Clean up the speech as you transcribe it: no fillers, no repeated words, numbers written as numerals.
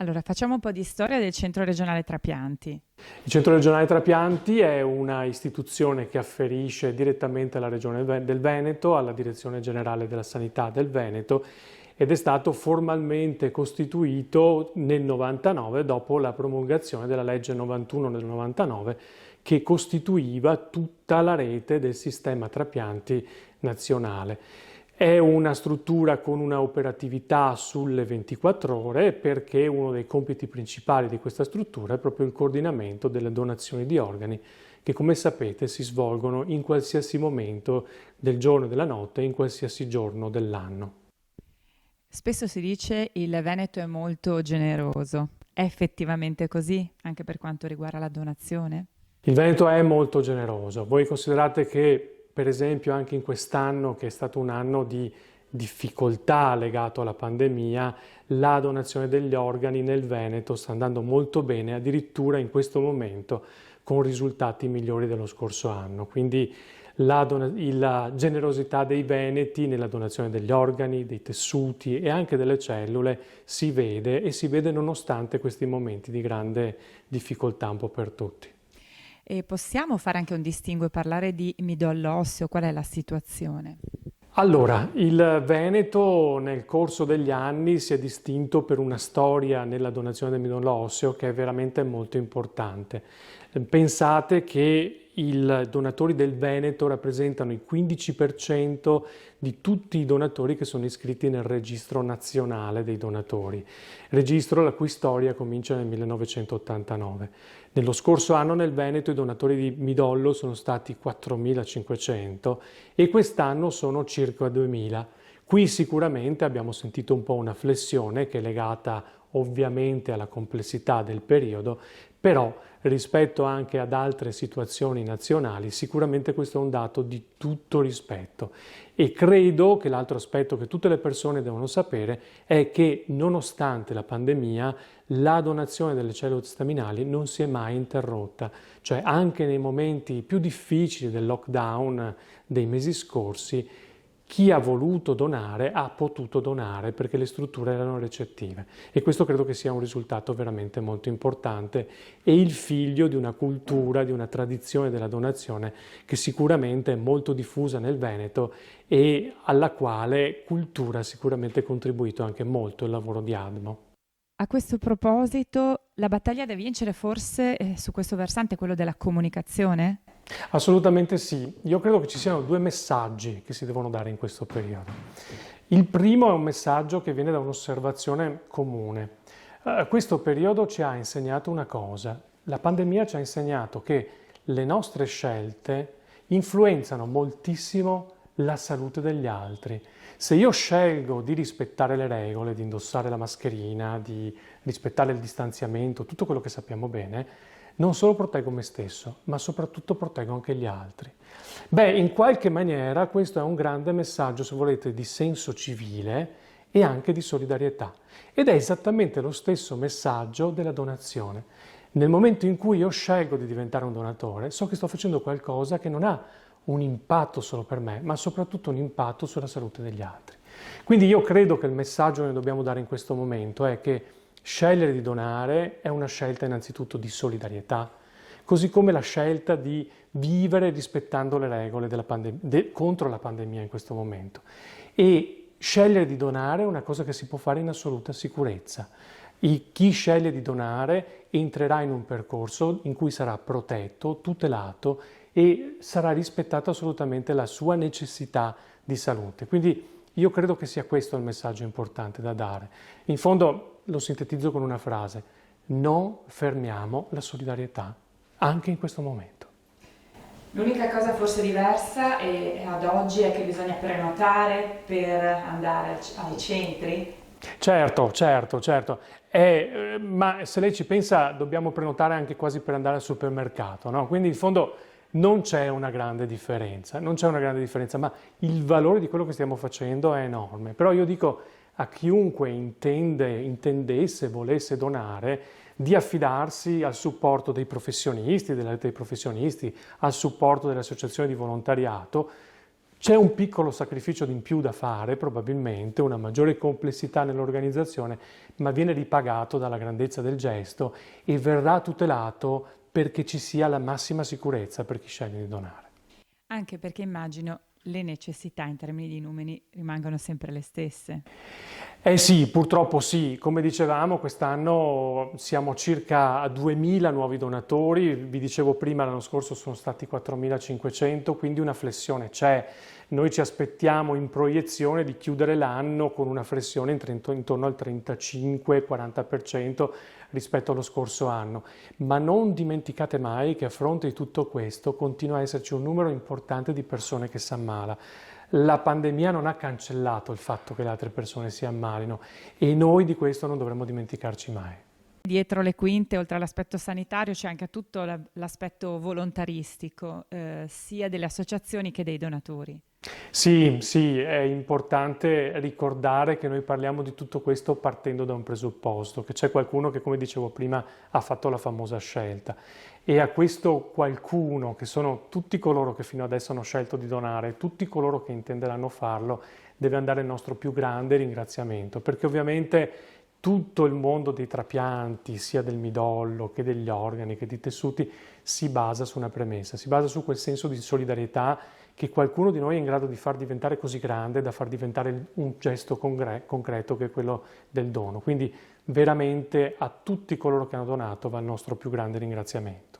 Allora, facciamo un po' di storia del Centro Regionale Trapianti. Il Centro Regionale Trapianti è una istituzione che afferisce direttamente alla Regione del Veneto, alla Direzione Generale della Sanità del Veneto ed è stato formalmente costituito nel 99 dopo la promulgazione della legge 91 del 99 che costituiva tutta la rete del sistema trapianti nazionale. È una struttura con una operatività sulle 24 ore perché uno dei compiti principali di questa struttura è proprio il coordinamento delle donazioni di organi che, come sapete, si svolgono in qualsiasi momento del giorno e della notte, in qualsiasi giorno dell'anno. Spesso si dice il Veneto è molto generoso. È effettivamente così, anche per quanto riguarda la donazione? Il Veneto è molto generoso. Voi considerate che, per esempio, anche in quest'anno, che è stato un anno di difficoltà legato alla pandemia, la donazione degli organi nel Veneto sta andando molto bene, addirittura in questo momento con risultati migliori dello scorso anno. Quindi la generosità dei veneti nella donazione degli organi, dei tessuti e anche delle cellule si vede e si vede nonostante questi momenti di grande difficoltà un po' per tutti. E possiamo fare anche un distinguo e parlare di midollo osseo? Qual è la situazione? Allora, il Veneto nel corso degli anni si è distinto per una storia nella donazione del midollo osseo che è veramente molto importante. Pensate che i donatori del Veneto rappresentano il 15% di tutti i donatori che sono iscritti nel registro nazionale dei donatori, registro la cui storia comincia nel 1989. Nello scorso anno nel Veneto i donatori di midollo sono stati 4.500 e quest'anno sono circa 2.000. Qui sicuramente abbiamo sentito un po' una flessione che è legata ovviamente alla complessità del periodo, però rispetto anche ad altre situazioni nazionali sicuramente questo è un dato di tutto rispetto e credo che l'altro aspetto che tutte le persone devono sapere è che nonostante la pandemia la donazione delle cellule staminali non si è mai interrotta, cioè anche nei momenti più difficili del lockdown dei mesi scorsi chi ha voluto donare ha potuto donare perché le strutture erano recettive e questo credo che sia un risultato veramente molto importante e il figlio di una cultura, di una tradizione della donazione che sicuramente è molto diffusa nel Veneto e alla quale cultura ha sicuramente contribuito anche molto il lavoro di ADMO. A questo proposito, la battaglia da vincere forse su questo versante è quello della comunicazione? Assolutamente sì. Io credo che ci siano due messaggi che si devono dare in questo periodo. Il primo è un messaggio che viene da un'osservazione comune. Questo periodo ci ha insegnato una cosa. La pandemia ci ha insegnato che le nostre scelte influenzano moltissimo la salute degli altri. Se io scelgo di rispettare le regole, di indossare la mascherina, di rispettare il distanziamento, tutto quello che sappiamo bene, non solo proteggo me stesso, ma soprattutto proteggo anche gli altri. Beh, in qualche maniera questo è un grande messaggio, se volete, di senso civile e anche di solidarietà. Ed è esattamente lo stesso messaggio della donazione. Nel momento in cui io scelgo di diventare un donatore, so che sto facendo qualcosa che non ha un impatto solo per me, ma soprattutto un impatto sulla salute degli altri. Quindi io credo che il messaggio che dobbiamo dare in questo momento è che scegliere di donare è una scelta innanzitutto di solidarietà, così come la scelta di vivere rispettando le regole contro la pandemia in questo momento. E scegliere di donare è una cosa che si può fare in assoluta sicurezza. Chi sceglie di donare entrerà in un percorso in cui sarà protetto, tutelato e sarà rispettata assolutamente la sua necessità di salute. Quindi io credo che sia questo il messaggio importante da dare. In fondo lo sintetizzo con una frase: non fermiamo la solidarietà, anche in questo momento. L'unica cosa forse diversa ad oggi è che bisogna prenotare per andare ai centri. Certo. Ma se lei ci pensa, dobbiamo prenotare anche quasi per andare al supermercato, no? Quindi in fondo non c'è una grande differenza, ma il valore di quello che stiamo facendo è enorme. Però io dico a chiunque intendesse, volesse donare, di affidarsi al supporto dei professionisti, al supporto delle associazioni di volontariato. C'è un piccolo sacrificio in più da fare, probabilmente, una maggiore complessità nell'organizzazione, ma viene ripagato dalla grandezza del gesto e verrà tutelato perché ci sia la massima sicurezza per chi sceglie di donare. Anche perché immagino le necessità in termini di numeri rimangano sempre le stesse. Eh sì, purtroppo sì. Come dicevamo, quest'anno siamo circa a 2.000 nuovi donatori, vi dicevo prima l'anno scorso sono stati 4.500, quindi una flessione c'è. Noi ci aspettiamo in proiezione di chiudere l'anno con una flessione intorno al 35-40% rispetto allo scorso anno, ma non dimenticate mai che a fronte di tutto questo continua a esserci un numero importante di persone che si ammala. La pandemia non ha cancellato il fatto che le altre persone si ammalino e noi di questo non dovremmo dimenticarci mai. Dietro le quinte, oltre all'aspetto sanitario, c'è anche tutto l'aspetto volontaristico, sia delle associazioni che dei donatori. Sì, sì, è importante ricordare che noi parliamo di tutto questo partendo da un presupposto, che c'è qualcuno che, come dicevo prima, ha fatto la famosa scelta e a questo qualcuno, che sono tutti coloro che fino adesso hanno scelto di donare, tutti coloro che intenderanno farlo, deve andare il nostro più grande ringraziamento, perché ovviamente tutto il mondo dei trapianti, sia del midollo che degli organi che dei tessuti, si basa su una premessa, si basa su quel senso di solidarietà che qualcuno di noi è in grado di far diventare così grande da far diventare un gesto concreto che è quello del dono. Quindi veramente a tutti coloro che hanno donato va il nostro più grande ringraziamento.